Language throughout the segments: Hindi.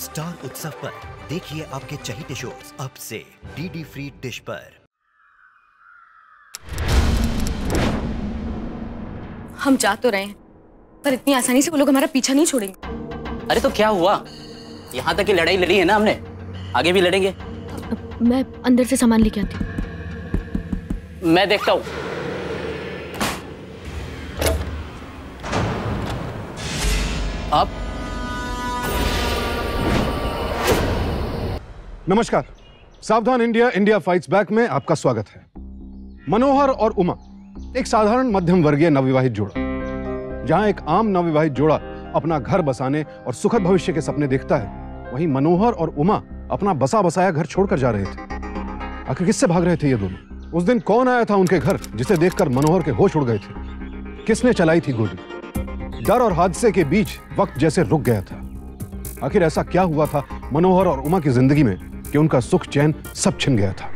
स्टार उत्सव पर देखिए आपके चहेते शोज अब से डीडी फ्री डिश पर। हम जा तो रहे हैं, पर इतनी आसानी से वो लोग हमारा पीछा नहीं छोड़ेंगे। अरे तो क्या हुआ, यहाँ तक की लड़ाई लड़ी है ना हमने, आगे भी लड़ेंगे। मैं अंदर से सामान लेके आती हूँ। मैं देखता हूँ। आप नमस्कार, सावधान इंडिया इंडिया फाइट्स बैक में आपका स्वागत है। मनोहर और उमा एक साधारण मध्यम वर्गीय नवविवाहित जोड़ा। जहां एक आम नवविवाहित जोड़ा अपना घर बसाने और सुखद भविष्य के सपने देखता है, वहीं मनोहर और उमा अपना बसा बसाया घर छोड़कर जा रहे थे। आखिर किससे भाग रहे थे ये दोनों? उस दिन कौन आया था उनके घर जिसे देखकर मनोहर के होश उड़ गए थे? किसने चलाई थी गोली? डर और हादसे के बीच वक्त जैसे रुक गया था। आखिर ऐसा क्या हुआ था मनोहर और उमा की जिंदगी में कि उनका सुख चैन सब छिन गया था?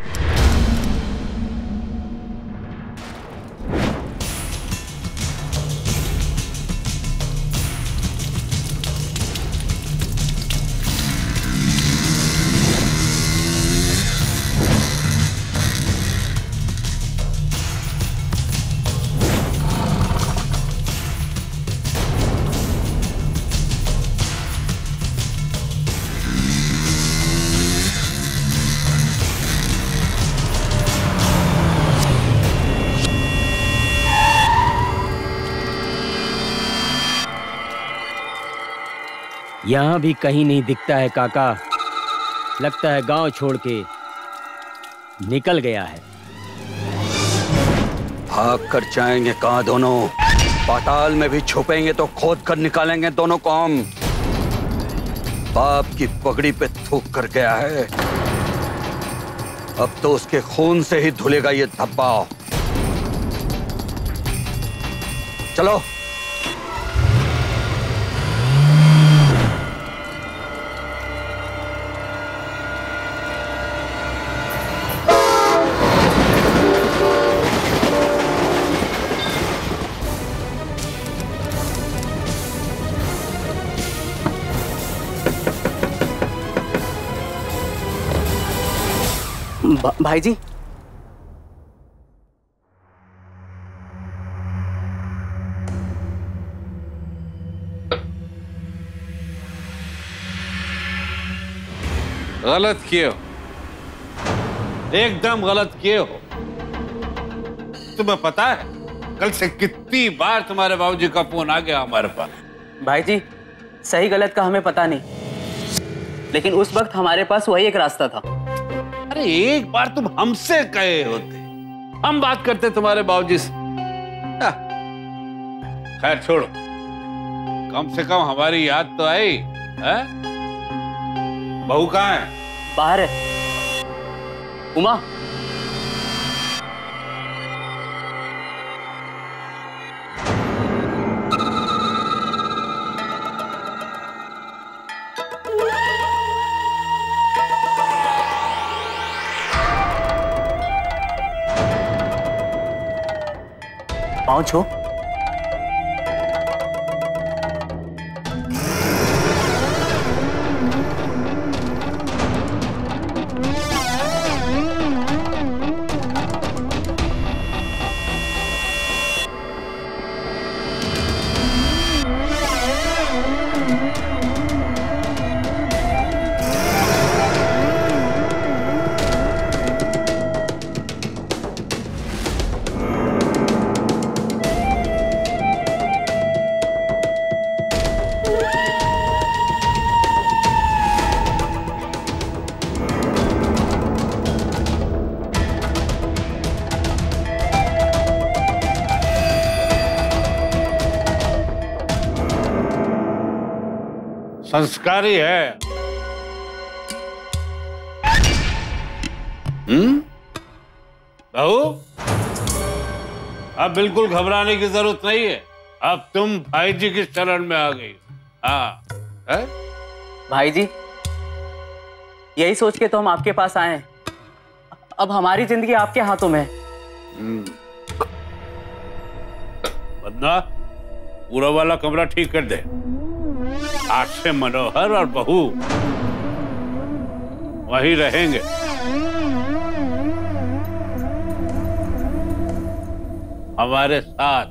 यहाँ भी कहीं नहीं दिखता है काका। लगता है गांव छोड़ के निकल गया है। भाग कर जाएंगे कहाँ दोनों? पाताल में भी छुपेंगे तो खोद कर निकालेंगे दोनों को हम। बाप की पगड़ी पे थूक कर गया है, अब तो उसके खून से ही धुलेगा ये धब्बा। चलो। भाई जी, गलत किए हो, एकदम गलत किए हो। तुम्हें पता है कल से कितनी बार तुम्हारे बाबूजी का फोन आ गया हमारे पास? भाई जी, सही गलत का हमें पता नहीं, लेकिन उस वक्त हमारे पास वही एक रास्ता था। अरे एक बार तुम हमसे कहे होते, हम बात करते तुम्हारे बाबूजी से। खैर छोड़ो, कम से कम हमारी याद तो आई है? बहू कहाँ है? बाहर है। उमा, पाँव छो। संस्कारी है। बहू, अब बिल्कुल घबराने की जरूरत नहीं है। अब तुम भाई जी की शरण में आ गई। हाँ है? भाई जी, यही सोच के तो हम आपके पास आए हैं। अब हमारी जिंदगी आपके हाथों में है। बंदा, पूरा वाला कमरा ठीक कर दे। आज से मनोहर और बहू वहीं रहेंगे। हमारे साथ।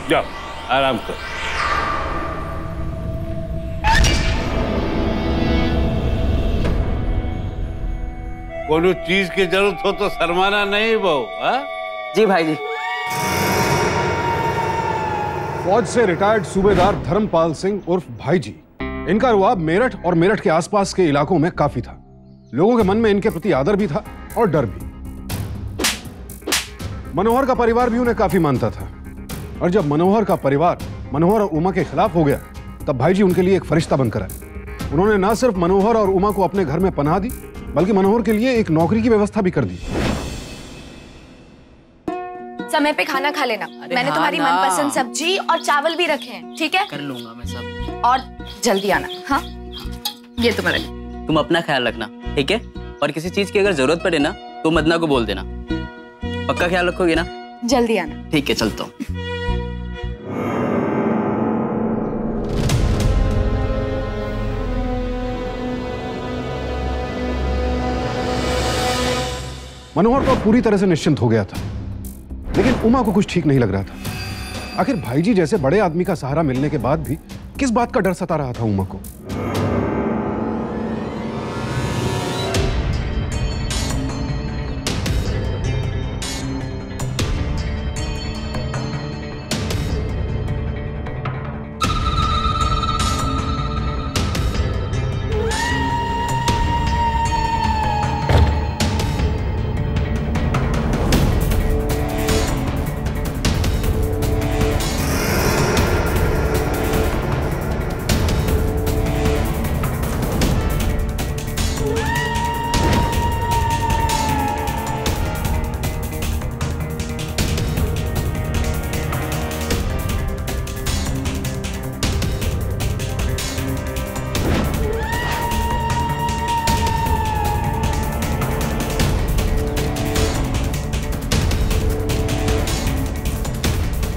जाओ आराम करो। कोनो चीज की जरूरत हो तो शर्माना नहीं बहू। जी भाई जी। फौज से रिटायर्ड सूबेदार धर्मपाल सिंह उर्फ भाई जी, इनका रुआब मेरठ और मेरठ के आसपास के इलाकों में काफी था। लोगों के मन में इनके प्रति आदर भी था और डर भी। मनोहर का परिवार भी उन्हें काफी मानता था, और जब मनोहर का परिवार मनोहर और उमा के खिलाफ हो गया, तब भाई जी उनके लिए एक फरिश्ता बनकर आए। उन्होंने न सिर्फ मनोहर और उमा को अपने घर में पनाह दी, बल्कि मनोहर के लिए एक नौकरी की व्यवस्था भी कर दी। समय पे खाना खा लेना। मैंने तुम्हारी मनपसंद सब्जी और चावल भी रखे हैं, ठीक है? कर लूंगा मैं सब। और जल्दी आना। हाँ, ये तुम्हारा। तुम अपना ख्याल रखना, ठीक है? और किसी चीज की अगर जरूरत पड़े ना तो मदना को बोल देना। पक्का ख्याल रखोगे ना? जल्दी आना। ठीक है, चलता हूँ। मनोहर तो पूरी तरह से निश्चिंत हो गया था, लेकिन उमा को कुछ ठीक नहीं लग रहा था। आखिर भाई जी जैसे बड़े आदमी का सहारा मिलने के बाद भी किस बात का डर सता रहा था उमा को।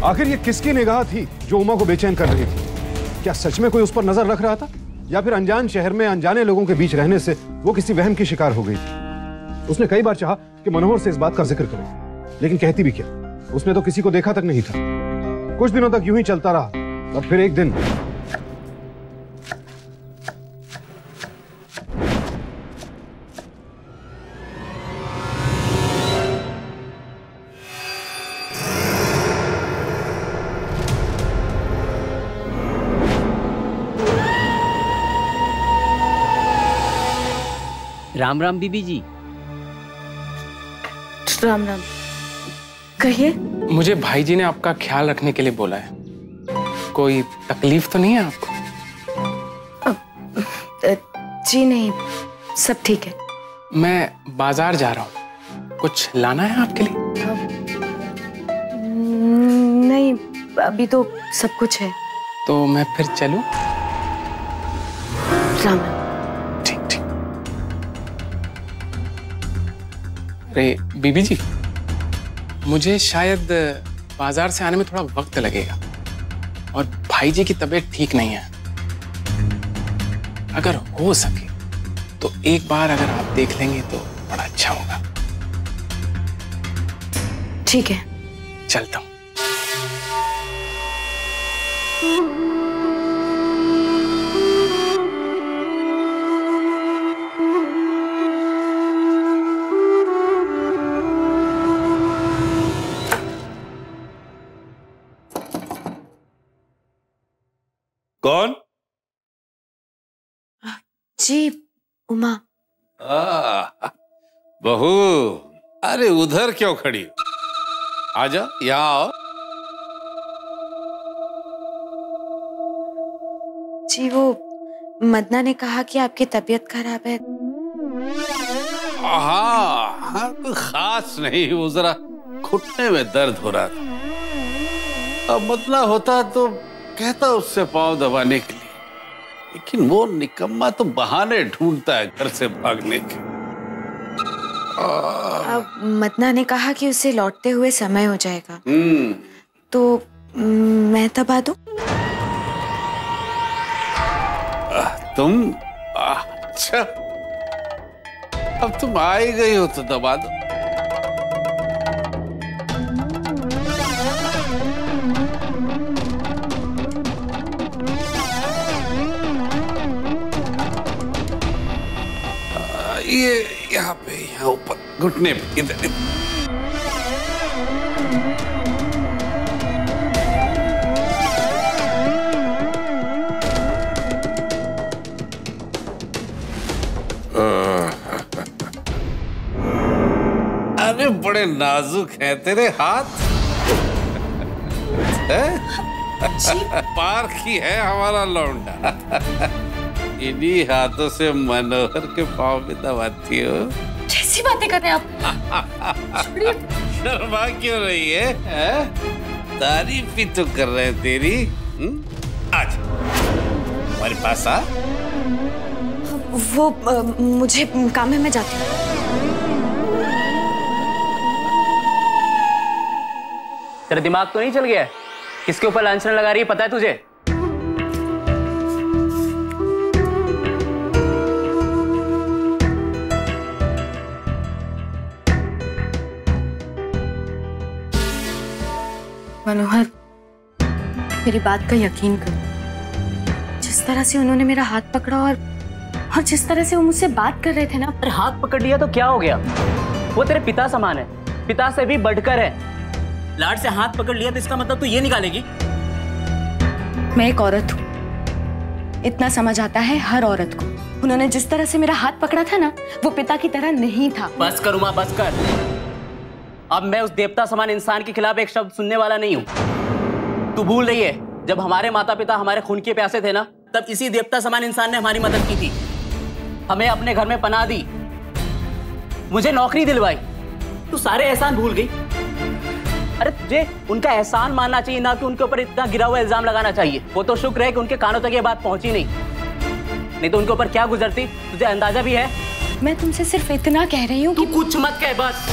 आखिर ये किसकी निगाह थी जो उमा को बेचैन कर रही थी? क्या सच में कोई उस पर नजर रख रहा था, या फिर अनजान शहर में अनजाने लोगों के बीच रहने से वो किसी वहम की शिकार हो गई थी? उसने कई बार चाहा कि मनोहर से इस बात का जिक्र करे, लेकिन कहती भी क्या? उसने तो किसी को देखा तक नहीं था। कुछ दिनों तक यूं ही चलता रहा, और फिर एक दिन राम राम बीबी जी। राम राम। कहिए। मुझे भाई जी ने आपका ख्याल रखने के लिए बोला है। कोई तकलीफ तो नहीं है आपको? जी नहीं, सब ठीक है। मैं बाजार जा रहा हूँ, कुछ लाना है आपके लिए? नहीं, अभी तो सब कुछ है। तो मैं फिर चलूं? राम राम। अरे बीबी जी, मुझे शायद बाजार से आने में थोड़ा वक्त लगेगा, और भाई जी की तबीयत ठीक नहीं है। अगर हो सके तो एक बार अगर आप देख लेंगे तो बड़ा अच्छा होगा। ठीक है, चलता हूं। कौन? जी, उमा। बहू, अरे उधर क्यों खड़ी हो? आजा, यहाँ आओ। जी, वो मदना ने कहा कि आपकी तबीयत खराब है। हाँ, कोई खास नहीं, वो जरा घुटने में दर्द हो रहा था। अब मदना होता तो कहता उससे पाँव दबाने के लिए, लेकिन वो निकम्मा तो बहाने ढूंढता है घर से भागने के। अब मदना ने कहा कि उसे लौटते हुए समय हो जाएगा, तो मैं दबा दूं? तुम अच्छा, अब तुम आ ही गई हो तो दबा दो। ये यहाँ पे, यहाँ ऊपर घुटने पे, इधर। अरे बड़े नाजुक हैं तेरे हाथ। पार की है हमारा लौंडा। इन्हीं हाथों से मनोहर के पाँव में दबाती हो। कैसी बातें कर रहे हैं आप? शर्मा क्यों रही है? तारीफ ही तो कर रहे हैं तेरी। आज हमारे पास आ। वो मुझे काम है, मैं जाती हूँ। तेरा दिमाग तो नहीं चल गया है? किसके ऊपर लांछन लगा रही है, पता है तुझे? मनोहर, मेरी बात का यकीन करो। जिस तरह से उन्होंने मेरा हाथ पकड़ा और जिस तरह से वो मुझसे बात कर रहे थे ना। अरे हाथ पकड़ लिया तो क्या हो गया? वो तेरे पिता समान है, पिता से भी बढ़कर है। लाड से हाथ पकड़ लिया तो इसका मतलब तो ये निकालेगी? मैं एक औरत हूँ, इतना समझ आता है हर औरत को। उन्होंने जिस तरह से मेरा हाथ पकड़ा था ना, वो पिता की तरह नहीं था। बस कर उमा, बस कर। अब मैं उस देवता समान इंसान के खिलाफ एक शब्द सुनने वाला नहीं हूँ। तू भूल रही है, जब हमारे माता पिता हमारे खून के प्यासे थे ना, तब इसी देवता समान इंसान ने हमारी मदद की थी, हमें अपने घर में पनाह दी, मुझे नौकरी दिलवाई। तू सारे एहसान भूल गई। अरे तुझे उनका एहसान मानना चाहिए, ना कि उनके ऊपर इतना गिरा हुआ इल्जाम लगाना चाहिए। वो तो शुक्र है कि उनके कानों तक ये बात पहुंची नहीं तो उनके ऊपर क्या गुजरती तुझे अंदाजा भी है? मैं तुमसे सिर्फ इतना कह रही हूँ तू कुछ मत कह, बस।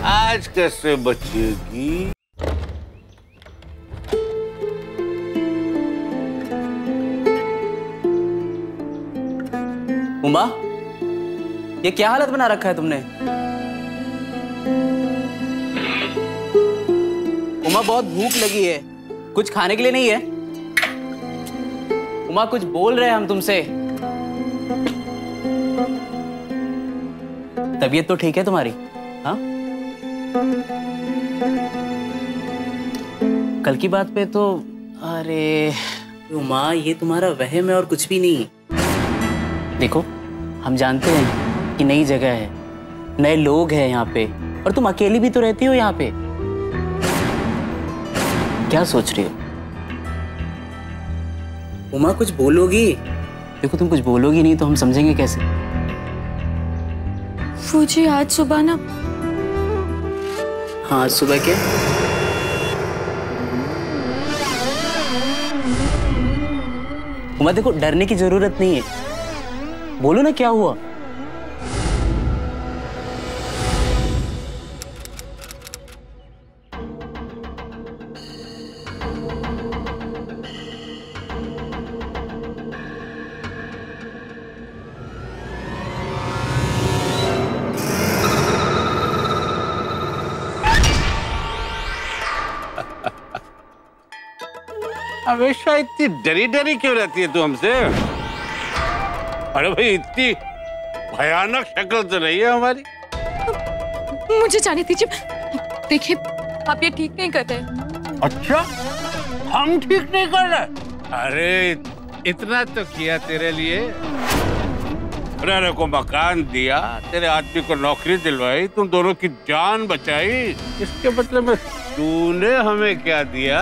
आज कैसे बचेगी? उमा, ये क्या हालत बना रखा है तुमने? उमा, बहुत भूख लगी है, कुछ खाने के लिए नहीं है? उमा, कुछ बोल रहे हैं हम तुमसे। तबीयत तो ठीक है तुम्हारी? हाँ, कल की बात पे तो। अरे उमा, ये तुम्हारा वहम है और कुछ भी नहीं। देखो, हम जानते हैं कि नई जगह है, नए लोग हैं यहाँ पे, और तुम अकेली भी तो रहती हो यहाँ पे। क्या सोच रही हो? उमा, कुछ बोलोगी? देखो, तुम कुछ बोलोगी नहीं तो हम समझेंगे कैसे? फूजी, आज सुबह ना। हाँ, सुबह के? उमा, देखो, डरने की जरूरत नहीं है, बोलो ना क्या हुआ। हमेशा इतनी डरी डरी क्यों रहती है तू हमसे? अरे भाई, इतनी भयानक शक्ल तो नहीं है हमारी। मुझे जाने दीजिए। देखिए, आप ये ठीक नहीं कर रहे। अच्छा, हम ठीक नहीं कर रहे? अरे इतना तो किया तेरे लिए, रहने को मकान दिया, तेरे आदमी को नौकरी दिलवाई, तुम दोनों की जान बचाई। इसके बदले में तूने हमें क्या दिया?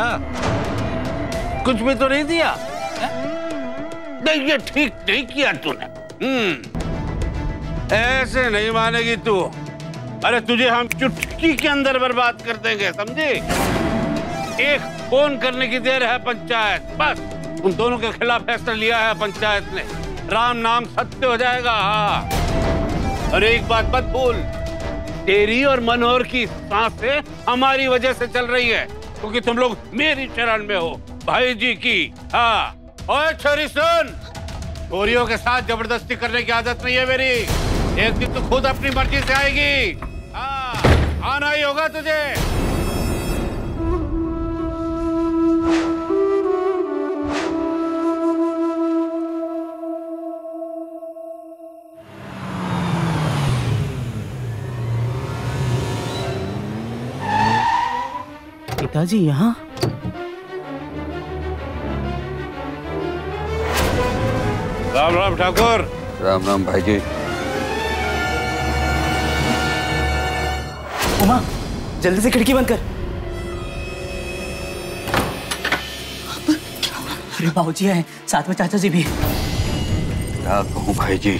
कुछ भी तो नहीं दिया। नहीं, ये ठीक नहीं किया तूने। ऐसे नहीं मानेगी तू। अरे तुझे हम चुटकी के अंदर बर्बाद कर देंगे, समझे? एक फोन करने की देर है पंचायत, बस उन दोनों के खिलाफ फैसला लिया है पंचायत ने। राम नाम सत्य हो जाएगा। हाँ, और एक बात मत भूल, तेरी और मनोहर की सांसें हमारी वजह से चल रही है, क्योंकि तुम लोग मेरी शरण में हो, भाई जी की। हाँ, ओए छोरी सुन, छोरियों के साथ जबरदस्ती करने की आदत नहीं है मेरी। एक दिन तू खुद अपनी मर्जी से आएगी। हाँ, आना ही होगा तुझे। पिताजी यहाँ? राम राम ठाकुर। राम राम भाई जी। उमा, जल्दी से खिड़की बंद कर। अरे बाबूजी हैं, साथ में चाचा जी भी। क्या कहूँ भाई जी,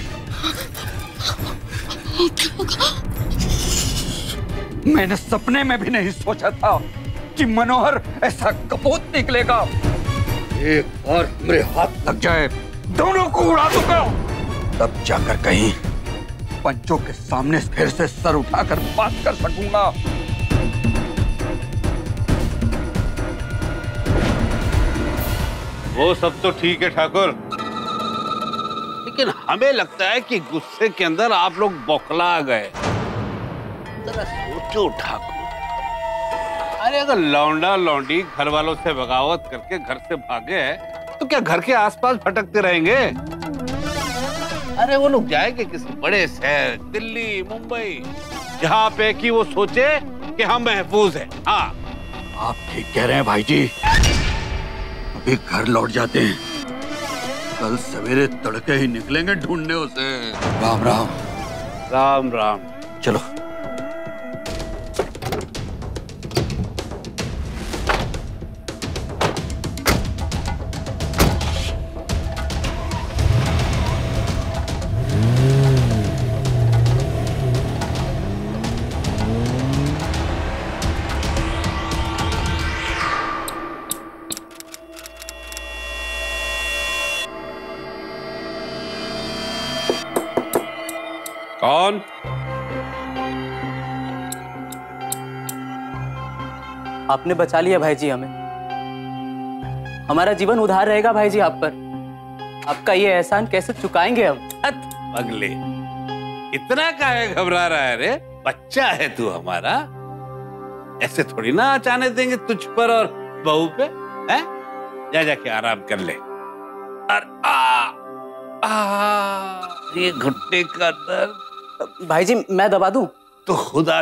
मैंने सपने में भी नहीं सोचा था कि मनोहर ऐसा कपूत निकलेगा। एक बार मेरे हाथ लग जाए, दोनों को उड़ा दूंगा। तब जाकर कहीं पंचों के सामने फिर से सर उठाकर बात कर सकूंगा। वो सब तो ठीक है ठाकुर, लेकिन हमें लगता है कि गुस्से के अंदर आप लोग बौखला गए। जरा सोचो ठाकुर, अरे अगर लौंडा लौंडी घर वालों से बगावत करके घर से भागे तो क्या घर के आसपास भटकते रहेंगे? अरे वो लोग जाएंगे किसी बड़े शहर, दिल्ली, मुंबई, जहाँ पे कि वो सोचे कि हम महफूज हैं। हाँ, आप ठीक कह रहे हैं भाई जी। अभी घर लौट जाते हैं, कल सवेरे तड़के ही निकलेंगे ढूंढने उसे। राम राम। राम राम। चलो। कौन? आपने बचा लिया भाई जी हमें। हमारा जीवन उधार रहेगा भाई जी आप पर। आपका ये एहसान कैसे चुकाएंगे हम? अगले इतना काहे घबरा रहा है रे? बच्चा है तू हमारा, ऐसे थोड़ी ना आने देंगे तुझ पर और बहू पे। हैं? जा जाके आराम कर ले। ये घुटने का दर्द। भाई जी मैं दबा दूं? तो खुदा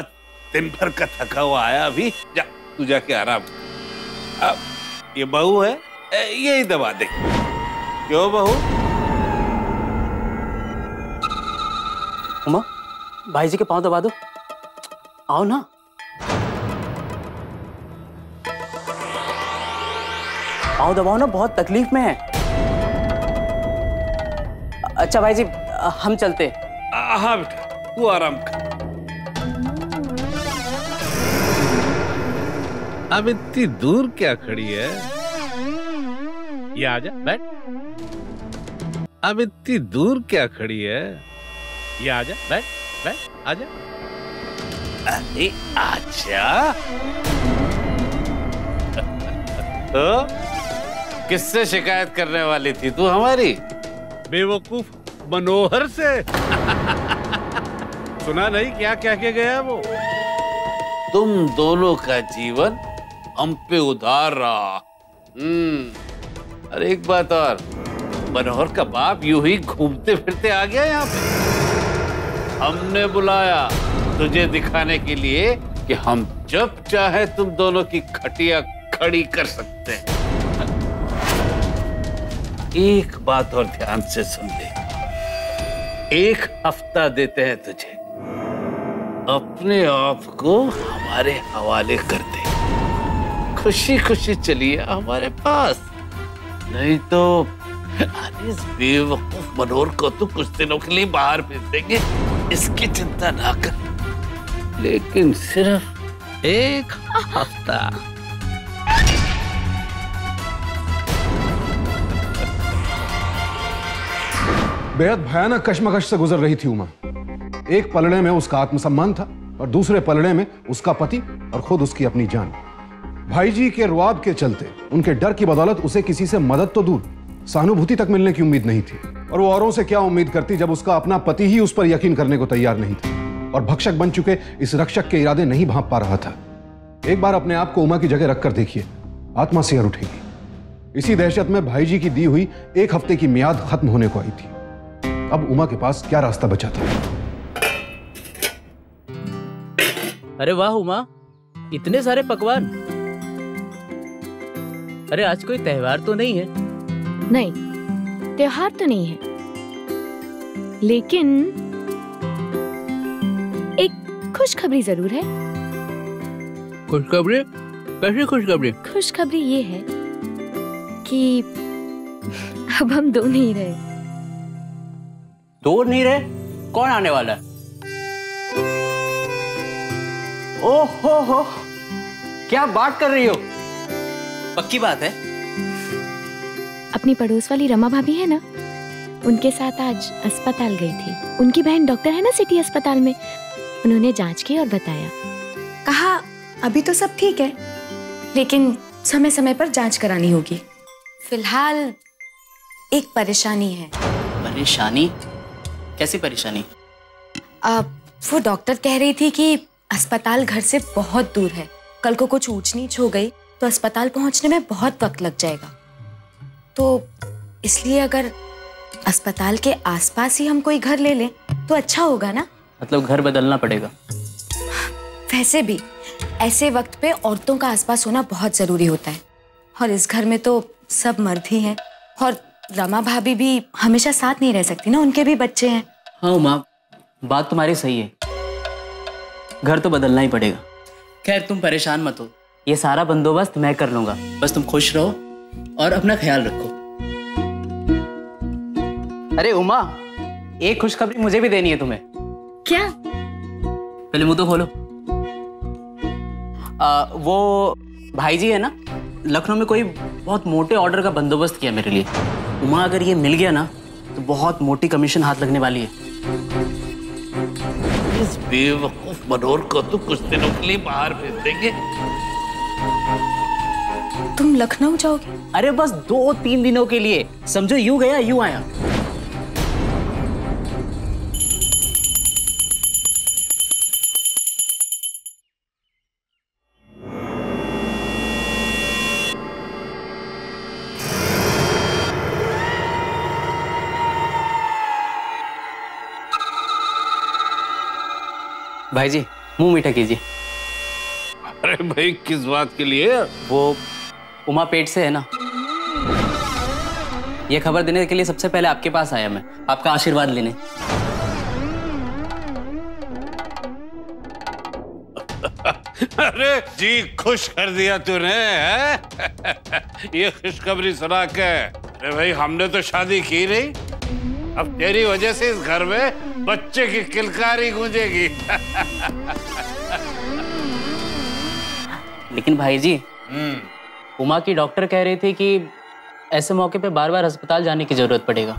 दिन भर का थका हुआ आया, अभी जा तू जाके आराम कर। अब ये बहू है, यही दबा दे। क्यों बहू? उमा, भाई जी के पांव दबा दो। आओ ना। पांव दबाओ ना, बहुत तकलीफ में है। अच्छा भाई जी हम चलते। हाँ बेटा, तू आराम कर। अब इतनी दूर क्या खड़ी है? ये आजा, बैठ। अब इतनी दूर क्या खड़ी है? ये आजा, बैठ बैठ, आजा। अरे आजा। तो किससे शिकायत करने वाली थी तू हमारी? बेवकूफ मनोहर से। सुना नहीं क्या कह के गया वो? तुम दोनों का जीवन हम पे उधार रहा। अरे एक बात और, मनोहर का बाप यूं ही घूमते फिरते आ गया यहाँ पे। हमने बुलाया तुझे दिखाने के लिए कि हम जब चाहे तुम दोनों की खटिया खड़ी कर सकते हैं। एक बात और ध्यान से सुन ले, एक हफ्ता देते हैं तुझे, अपने आप को हमारे हवाले कर दे, खुशी खुशी चलिए हमारे पास। नहीं तो इस बेवकूफ मनोहर को तो कुछ दिनों के लिए बाहर भेज देंगे, इसकी चिंता ना कर, लेकिन सिर्फ एक हफ्ता। बेहद भयानक कश्मकश से गुजर रही थी उमा। एक पलड़े में उसका आत्मसम्मान था और दूसरे पलड़े में उसका पति और खुद उसकी अपनी जान। भाई जी के रुआब के चलते, उनके डर की बदौलत उसे किसी से मदद तो दूर, सहानुभूति तक मिलने की उम्मीद नहीं थी। और वो औरों से क्या उम्मीद करती जब उसका अपना पति ही उस पर यकीन करने को तैयार नहीं था और भक्षक बन चुके इस रक्षक के इरादे नहीं भांप पा रहा था। एक बार अपने आप को उमा की जगह रखकर देखिए, आत्मा सिहर उठेगी। इसी दहशत में भाई जी की दी हुई 1 हफ्ते की मियाद खत्म होने को आई थी। अब उमा के पास क्या रास्ता बचा था? अरे वाह उमा, इतने सारे पकवान। अरे आज कोई त्योहार तो नहीं है? नहीं, त्योहार तो नहीं है, लेकिन एक खुशखबरी जरूर है। खुशखबरी? कैसी खुशखबरी? खुशखबरी ये है कि अब हम दो नहीं रहे। दो नहीं रहे? कौन आने वाला है? ओहो, क्या बात कर रही हो? पक्की बात है? अपनी पड़ोस वाली रमा भाभी है ना, उनके साथ आज अस्पताल गई थी। उनकी बहन डॉक्टर है ना सिटी अस्पताल में, उन्होंने जांच की और बताया, कहा अभी तो सब ठीक है, लेकिन समय समय पर जांच करानी होगी। फिलहाल एक परेशानी है। परेशानी? कैसी परेशानी? वो डॉक्टर कह रही थी कि अस्पताल घर से बहुत दूर है, कल को कुछ ऊंच नीच हो गई तो अस्पताल पहुंचने में बहुत वक्त लग जाएगा। तो इसलिए अगर अस्पताल के आसपास ही हम कोई घर ले लें तो अच्छा होगा ना। मतलब घर बदलना पड़ेगा? वैसे भी ऐसे वक्त पे औरतों का आसपास होना बहुत जरूरी होता है, और इस घर में तो सब मर्द ही हैं, और रमा भाभी भी हमेशा साथ नहीं रह सकती ना, उनके भी बच्चे हैं। हाँ उमा, बात तुम्हारी सही है, घर तो बदलना ही पड़ेगा। खैर तुम परेशान मत हो, ये सारा बंदोबस्त मैं कर लूंगा, बस तुम खुश रहो और अपना ख्याल रखो। अरे उमा, एक खुशखबरी मुझे भी देनी है तुम्हें। क्या? पहले मुंह तो खोलो। वो भाई जी है ना, लखनऊ में कोई बहुत मोटे ऑर्डर का बंदोबस्त किया मेरे लिए। उमा, अगर ये मिल गया ना तो बहुत मोटी कमीशन हाथ लगने वाली है। इस बेवकूफ मनोहर को तो कुछ दिनों के लिए बाहर भेज देंगे। तुम लखनऊ जाओगे? अरे बस 2-3 दिनों के लिए, समझो यूं गया यूं आया। भाई जी मुंह मीठा कीजिए। अरे भाई किस बात के लिए? वो उमा पेट से है ना, ये खबर देने के लिए सबसे पहले आपके पास आया मैं, आपका आशीर्वाद लेने। अरे जी खुश कर दिया तूने है? ये खुशखबरी सुना के। अरे भाई हमने तो शादी की नहीं, अब तेरी वजह से इस घर में बच्चे की किलकारी गूंजेगी। लेकिन भाई जी, उमा की डॉक्टर कह रही थी कि ऐसे मौके पे बार बार अस्पताल जाने की जरूरत पड़ेगा,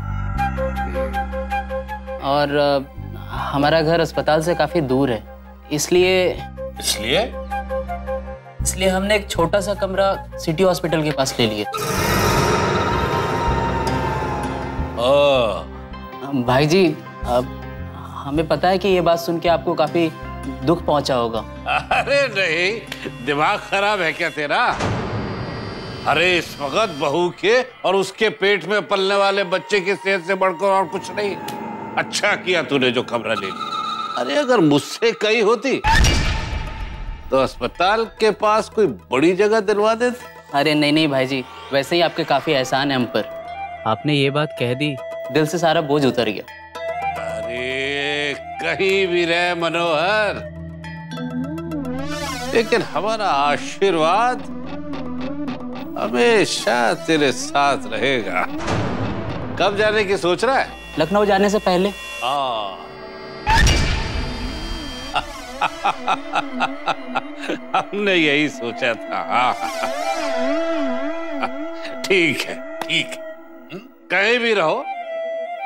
और हमारा घर अस्पताल से काफी दूर है, इसलिए हमने एक छोटा सा कमरा सिटी हॉस्पिटल के पास ले लिया। भाई जी, हमें पता है कि ये बात सुन के आपको काफी दुख पहुंचा होगा। अरे नहीं, दिमाग खराब है क्या तेरा? अरे इस वक्त बहू के और उसके पेट में पलने वाले बच्चे की सेहत से बढ़कर और कुछ नहीं। अच्छा किया तूने जो कमरा ले लिया। अरे अगर मुझसे कहीं होती तो अस्पताल के पास कोई बड़ी जगह दिलवा देते। अरे नहीं भाई जी, वैसे ही आपके काफी एहसान है हम पर, आपने ये बात कह दी, दिल से सारा बोझ उतर गया। अरे कहीं भी रहे मनोहर, लेकिन हमारा आशीर्वाद हमेशा तेरे साथ रहेगा। कब जाने की सोच रहा है? लखनऊ जाने से पहले। हमने यही सोचा था। ठीक है, कहीं भी रहो,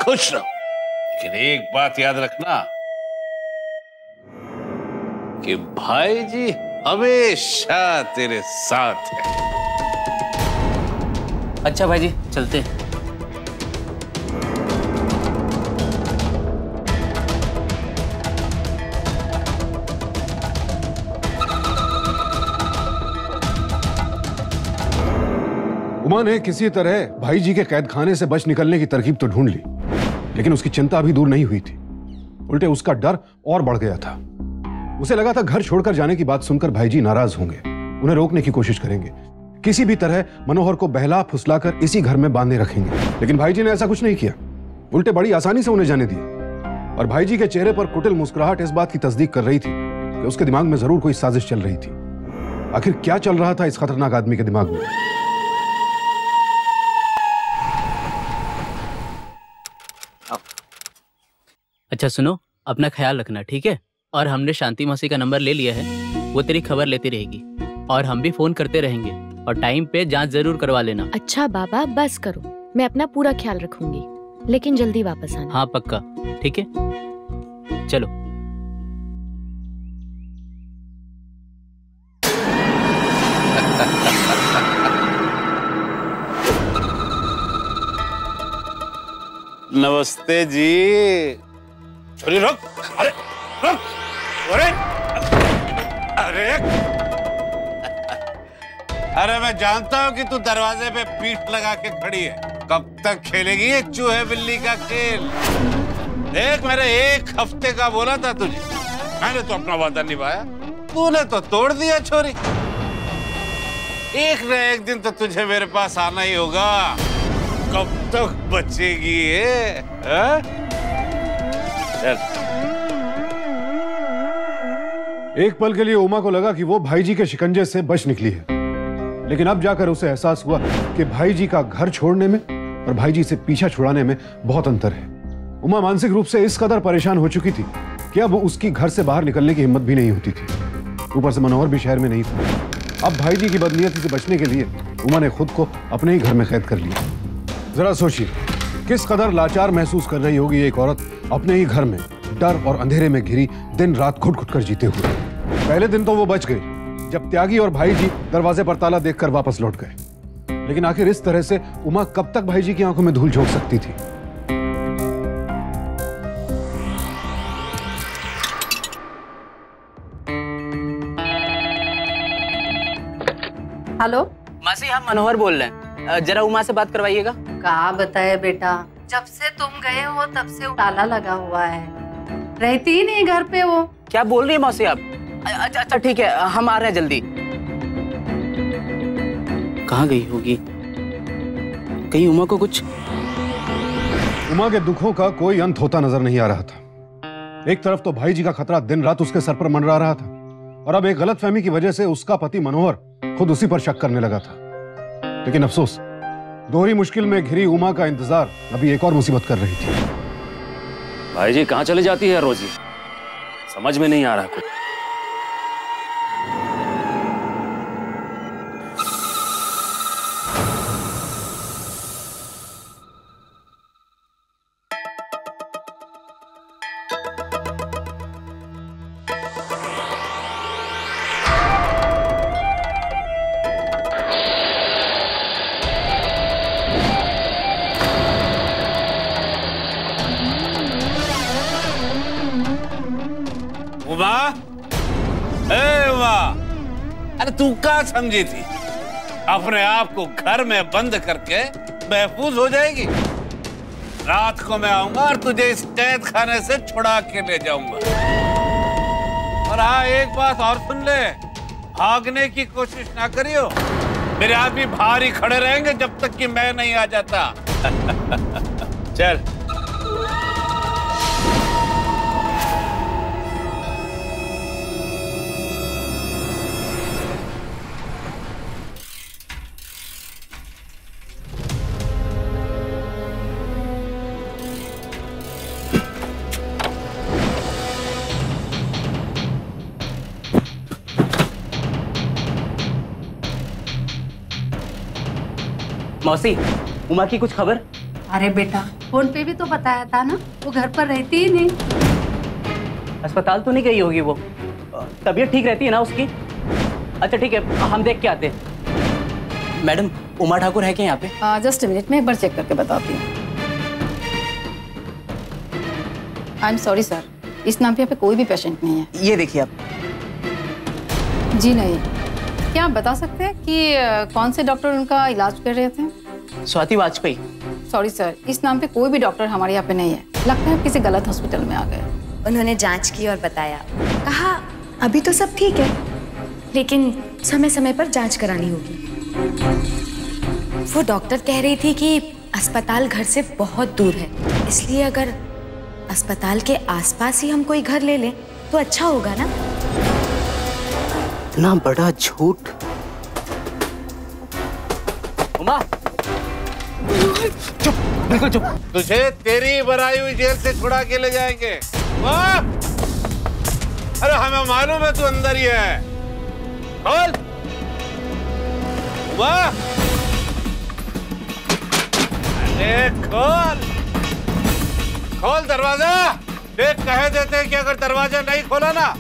खुश रहो। लेकिन एक बात याद रखना कि भाई जी हमेशा तेरे साथ है। अच्छा भाई जी, चलते हैं। उमा ने किसी तरह भाई जी के कैद खाने से बच निकलने की तरकीब तो ढूंढ ली, लेकिन उसकी चिंता अभी दूर नहीं हुई थी। उल्टे उसका डर और बढ़ गया था। उसे लगा था घर छोड़कर जाने की बात सुनकर भाई जी नाराज होंगे, उन्हें रोकने की कोशिश करेंगे, किसी भी तरह मनोहर को बहला फुसलाकर इसी घर में बांधे रखेंगे। लेकिन भाई जी ने ऐसा कुछ नहीं किया, उल्टे बड़ी आसानी से उन्हें जाने दिया। और भाई जी के चेहरे पर कुटिल मुस्कुराहट इस बात की तस्दीक कर रही थी कि उसके दिमाग में जरूर कोई साजिश चल रही थी। आखिर क्या चल रहा था इस खतरनाक आदमी के दिमाग में? अच्छा सुनो, अपना ख्याल रखना, ठीक है? और हमने शांति मौसी का नंबर ले लिया है, वो तेरी खबर लेती रहेगी और हम भी फोन करते रहेंगे। और टाइम पे जांच जरूर करवा लेना। अच्छा बाबा बस करो, मैं अपना पूरा ख्याल रखूंगी, लेकिन जल्दी वापस आना। हाँ पक्का, ठीक है? चलो। नमस्ते जी। छोरी रुक, अरे रुक, अरे अरे अरे मैं जानता हूँ कि तू दरवाजे पे पीठ लगा के खड़ी है। कब तक खेलेगी ये चूहे बिल्ली का खेल? देख, मैंने 1 हफ्ते का बोला था तुझे, मैंने तो अपना वादा निभाया, तूने तो तोड़ दिया छोरी। एक न एक दिन तो तुझे मेरे पास आना ही होगा। कब तक बचेगी ये? चल। एक पल के लिए उमा को लगा कि वो भाई जी के शिकंजे से बच निकली है, लेकिन अब जाकर उसे एहसास हुआ कि भाई जी का घर छोड़ने में और भाई जी से पीछा छुड़ाने में बहुत अंतर है। उमा मानसिक रूप से इस कदर परेशान हो चुकी थी कि अब उसकी घर से बाहर निकलने की हिम्मत भी नहीं होती थी। ऊपर से मनोहर भी शहर में नहीं था। अब भाई जी की बदनीयती से बचने के लिए उमा ने खुद को अपने ही घर में कैद कर लिया। जरा सोचिए किस कदर लाचार महसूस कर रही होगी एक औरत अपने ही घर में डर और अंधेरे में घिरी दिन रात घुट घुट कर जीते हुए। पहले दिन तो वो बच गई जब त्यागी और भाई जी दरवाजे पर ताला देखकर वापस लौट गए, लेकिन आखिर इस तरह से उमा कब तक भाई जी की आंखों में धूल झोंक सकती थी? हेलो मासी, हम मनोहर बोल रहे हैं, जरा उमा से बात करवाइएगा। कहा बताए बेटा, जब से तुम गए हो तब से ताला लगा हुआ है, रहती ही नहीं घर पे वो। क्या बोल रही है मौसी आप? अच्छा ठीक है, हम आ रहे हैं जल्दी। कहाँ गई होगी? कहीं उमा को कुछ? उमा के दुखों का कोई अंत होता नजर नहीं आ रहा था। एक तरफ तो भाई जी का खतरा दिन रात उसके सर पर मंडरा रहा था, और अब एक गलतफहमी की वजह से उसका पति मनोहर खुद उसी पर शक करने लगा था। लेकिन अफसोस, दोहरी मुश्किल में घिरी उमा का इंतजार अभी एक और मुसीबत कर रही थी। भाई जी कहाँ चली जाती है रोजी? समझ में नहीं आ रहा कुछ। उमा, ए उमा, अरे तू क्या समझी थी? अपने आप को घर में बंद करके महफूज हो जाएगी? रात को मैं आऊंगा और तुझे इस कैद खाने से छुड़ा के ले जाऊंगा। और हाँ, एक बात और सुन ले, भागने की कोशिश ना करियो। मेरे आदमी बाहर ही खड़े रहेंगे जब तक कि मैं नहीं आ जाता। चल। मौसी, उमा की कुछ खबर? अरे बेटा, फोन पे भी तो बताया था ना, वो घर पर रहती ही नहीं। अस्पताल तो नहीं गई होगी वो, तबीयत ठीक रहती है ना उसकी? अच्छा ठीक है, हम देख के आते हैं। मैडम, उमा ठाकुर है क्या यहाँ पे? जस्ट मिनट में एक बार चेक करके बताती हूँ। आई एम सॉरी सर, इस नाम पे यहाँ पे कोई भी पेशेंट नहीं है। ये देखिए आप। जी नहीं। क्या आप बता सकते हैं कि कौन से डॉक्टर उनका इलाज कर रहे थे? स्वाति वाजपेयी। सॉरी सर, इस नाम पे कोई भी डॉक्टर हमारे यहाँ पे नहीं है। लगता है किसी गलत हॉस्पिटल में आ गए। उन्होंने जांच की और बताया, कहा अभी तो सब ठीक है, लेकिन समय समय पर जांच करानी होगी। वो डॉक्टर कह रही थी कि अस्पताल घर से बहुत दूर है, इसलिए अगर अस्पताल के आसपास ही हम कोई घर ले लें तो अच्छा होगा ना। इतना बड़ा झूठ। उमा, चुप, बिल्कुल चुप। तुझे तेरी बनाई हुई जेल से छुड़ा के ले जाएंगे। वाह! अरे हमें मालूम है तू अंदर ही है। खोल। वाह! अरे खोल, खोल दरवाजा। देख, कह देते हैं कि अगर दरवाजा नहीं खोला ना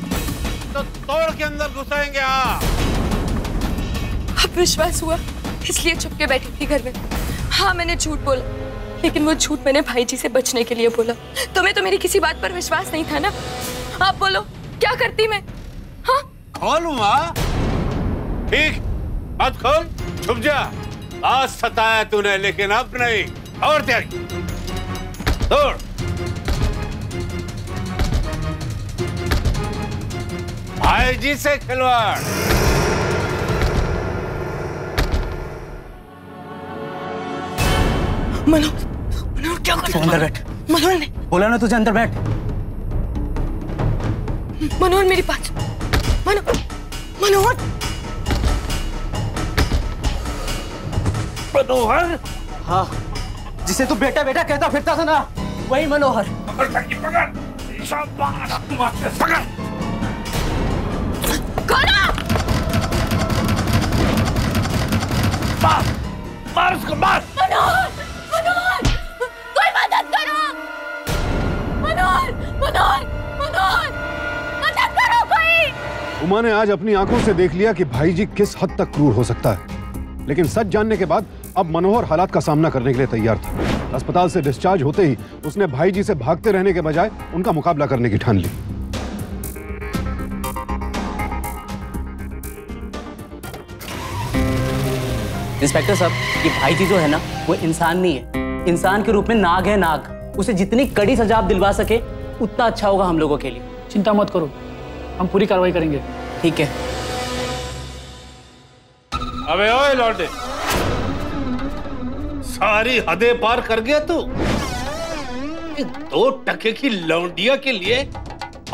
तो तोड़ के अंदर घुसाएंगे। अब विश्वास हुआ, इसलिए चुप के बैठी थी घर में। हाँ, मैंने झूठ बोला, लेकिन वो झूठ मैंने भाई जी से बचने के लिए बोला। तुम्हें तो मेरी किसी बात पर विश्वास नहीं था ना। आप बोलो, क्या करती मैं? हाँ? खोलूंगा। ठीक, मत खोल, छुप जा। आज सताया तूने, लेकिन अब नहीं। और तेरी तोड़। भाई जी से खिलवाड़। मनोहर क्या कर? अंदर बैठ। मनोहर ने बोला ना तुझे अंदर बैठ। मनोहर मेरी बात। मनोहर, मनोहर। हाँ, जिसे तू बेटा बेटा कहता फिरता था ना, वही मनोहर। मार उसको, मार। मनोहर, कोई मदद करो। मनोहर, मदद करो कोई। उमा ने आज अपनी आंखों से देख लिया कि भाई जी किस हद तक क्रूर हो सकता है, लेकिन सच जानने के बाद अब मनोहर हालात का सामना करने के लिए तैयार था। अस्पताल से डिस्चार्ज होते ही उसने भाई जी से भागते रहने के बजाय उनका मुकाबला करने की ठान ली। इंस्पेक्टर साहब, ये भाई जी जो है ना, वो इंसान नहीं है। इंसान के रूप में नाग है, नाग। उसे जितनी कड़ी सजा आप दिलवा सके उतना अच्छा होगा हम लोगों के लिए। चिंता मत करो, हम पूरी कार्रवाई करेंगे। ठीक है। अबे ओए लौंडे, सारी हदें पार कर गया तू। 2 टके की लौंडिया के लिए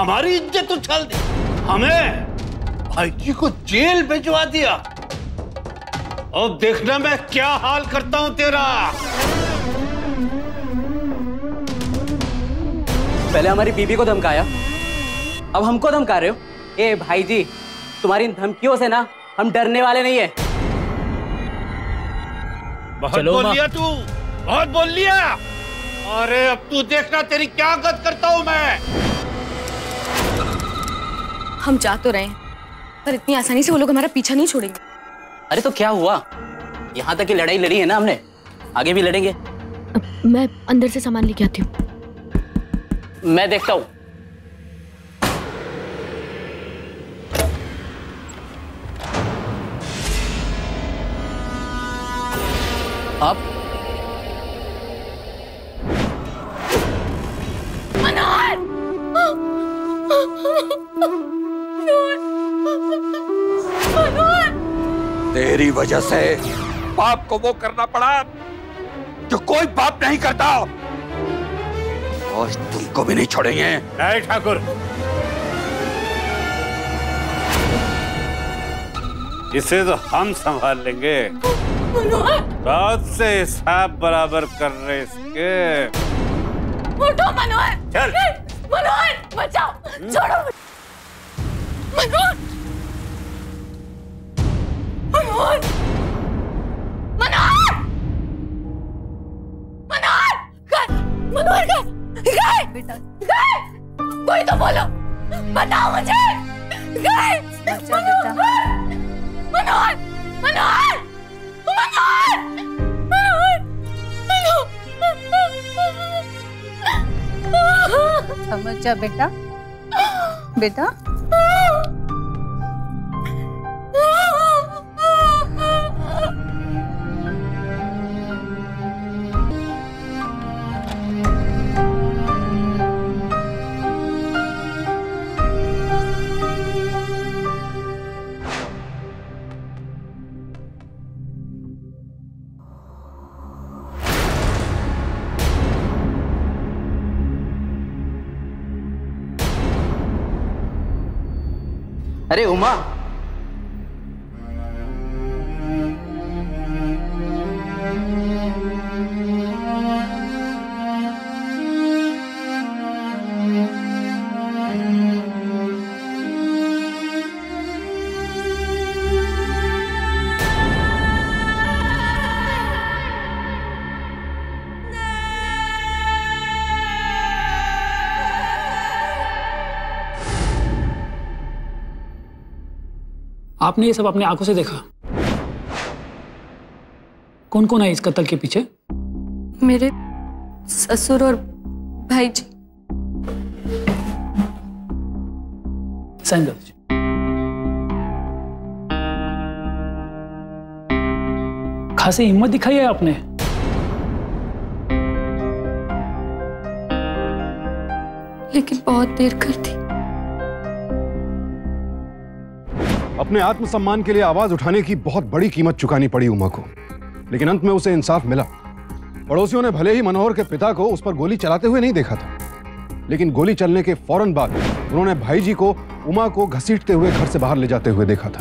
हमारी इज्जत उछाल दी, हमें भाई जी को जेल भिजवा दिया। अब देखना मैं क्या हाल करता हूं तेरा। पहले हमारी बीबी को धमकाया, अब हमको धमका रहे हो। ए भाई जी, तुम्हारी इन धमकियों से ना हम डरने वाले नहीं है। बहुत बोल लिया तू, बहुत बोल लिया। अरे अब तू देखना तेरी क्या गत करता हूं मैं। हम जा तो रहे हैं, पर इतनी आसानी से वो लोग हमारा पीछा नहीं छोड़ेंगे। अरे तो क्या हुआ, यहाँ तक की लड़ाई लड़ी है ना हमने, आगे भी लड़ेंगे। मैं अंदर से सामान लेके आती हूँ। मैं देखता हूँ। आप मनोहर! तेरी वजह से बाप को वो करना पड़ा जो कोई बाप नहीं करता। और तुमको भी नहीं छोड़ेंगे। नहीं ठाकुर, इसे तो हम संभाल लेंगे। रात से हिसाब बराबर कर रहे इसके। उठो मनोहर! चल। मनोहर, बचाओ, छोड़ो। मनोहर! मनोहर! मनोहर! मनोहर! बेटा। कोई तो बोलो, बताओ मुझे। अच्छा बेटा। मनोहर, मनोहर, मनोहर, समझ जा बेटा। बेटा अरे उमा, आपने ये सब अपनी आंखों से देखा? कौन कौन है इस कत्ल के पीछे? मेरे ससुर और भाई जी। साइन कर दीजिए। खासी हिम्मत दिखाई है आपने। लेकिन बहुत देर कर दी। अपने आत्मसम्मान के लिए आवाज उठाने की बहुत बड़ी कीमत चुकानी पड़ी उमा को, लेकिन अंत में उसे इंसाफ मिला। पड़ोसियों ने भले ही मनोहर के पिता को उस पर गोली चलाते हुए नहीं देखा था, लेकिन गोली चलने के फौरन बाद उन्होंने भाई जी को उमा को घसीटते हुए घर से बाहर ले जाते हुए देखा था,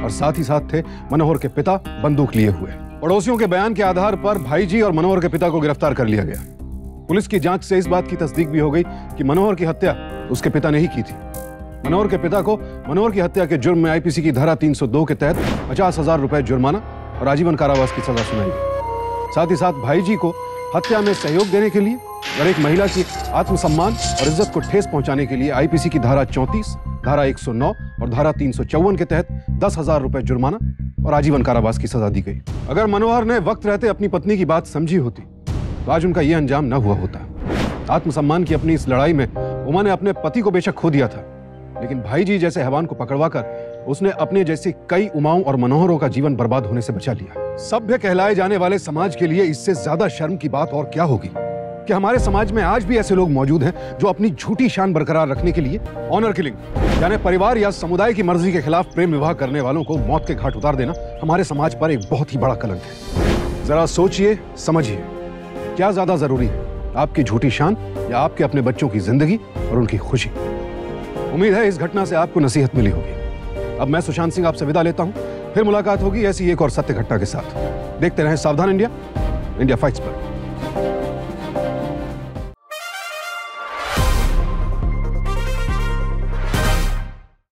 और साथ ही साथ थे मनोहर के पिता बंदूक लिए हुए। पड़ोसियों के बयान के आधार पर भाई जी और मनोहर के पिता को गिरफ्तार कर लिया गया। पुलिस की जांच से इस बात की तस्दीक भी हो गई कि मनोहर की हत्या उसके पिता ने ही की थी। मनोहर के पिता को मनोहर की हत्या के जुर्म में आईपीसी की धारा 302 के तहत 50,000 रुपए जुर्माना और आजीवन कारावास की सजा सुनाई गई। साथ ही साथ भाई जी को हत्या में सहयोग देने के लिए और एक महिला की आत्मसम्मान और इज्जत को ठेस पहुंचाने के लिए आईपीसी की धारा 34, धारा 109 और धारा 354 के तहत 10,000 रुपए जुर्माना और आजीवन कारावास की सजा दी गई। अगर मनोहर ने वक्त रहते अपनी पत्नी की बात समझी होती तो आज उनका यह अंजाम न हुआ होता। आत्मसम्मान की अपनी इस लड़ाई में उमा ने अपने पति को बेशक खो दिया था, लेकिन भाई जी जैसे हैवान को पकड़वाकर उसने अपने जैसे कई उमाओं और मनोहरों का जीवन बर्बाद होने से बचा लिया। सभ्य कहलाए जाने वाले समाज के लिए इससे ज्यादा शर्म की बात और क्या होगी कि हमारे समाज में आज भी ऐसे लोग मौजूद हैं जो अपनी झूठी शान बरकरार रखने के लिए ऑनर किलिंग यानी परिवार या समुदाय की मर्जी के खिलाफ प्रेम विवाह करने वालों को मौत के घाट उतार देना हमारे समाज पर एक बहुत ही बड़ा कलंक है। जरा सोचिए, समझिए, क्या ज्यादा जरूरी है, आपकी झूठी शान या आपके अपने बच्चों की जिंदगी और उनकी खुशी? उम्मीद है इस घटना से आपको नसीहत मिली होगी। अब मैं सुशांत सिंह आपसे विदा लेता हूं, फिर मुलाकात होगी ऐसी एक और सत्य घटना के साथ। देखते रहें सावधान इंडिया, इंडिया फाइट्स पर।